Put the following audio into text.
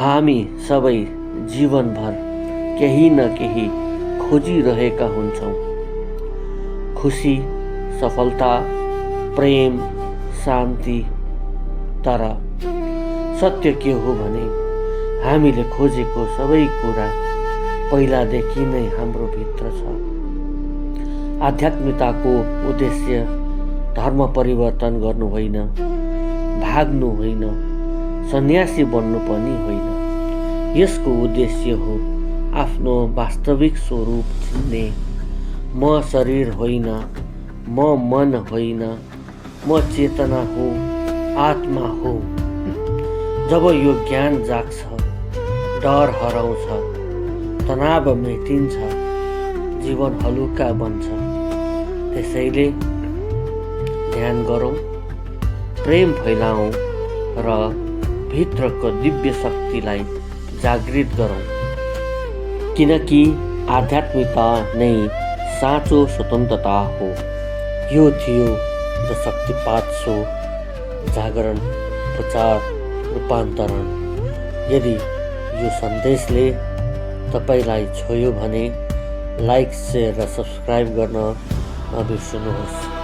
हामी सबै जीवनभर केही न केही खोजिरहेका हुन्छौँ। खुसी, सफलता, प्रेम, शान्ति। तर सत्य के हो भने हामीले खोजेको सबै कुरा पहिलादेखि नै हाम्रो भित्र छ। आध्यात्मिकताको उद्देश्य धर्म परिवर्तन गर्नु होइन, भाग्नु होइन, सन्यासी बन्नु पनि होइन। यसको उद्देश्य हो आफ्नो वास्तविक स्वरूप चिन्ने। म शरीर होइन, म मन होइन, म चेतना हो, आत्मा हो। जब यो ज्ञान जाग्छ, डर हराउँछ, तनाव मेटिन्छ, जीवन हलुका बन्छ। त्यसैले ध्यान गरौँ, प्रेम फैलाउँ र भित्रको दिव्य शक्तिलाई जागृत गरौँ। किनकि आध्यात्मिकता नै साँचो स्वतन्त्रता हो। यो थियो द शक्तिपात सो, जागरण, प्रचार, रूपान्तरण। यदि यो सन्देशले तपाईलाई छोयो भने लाइक, सेयर र सब्सक्राइब गर्न नबिर्सनुहोस्।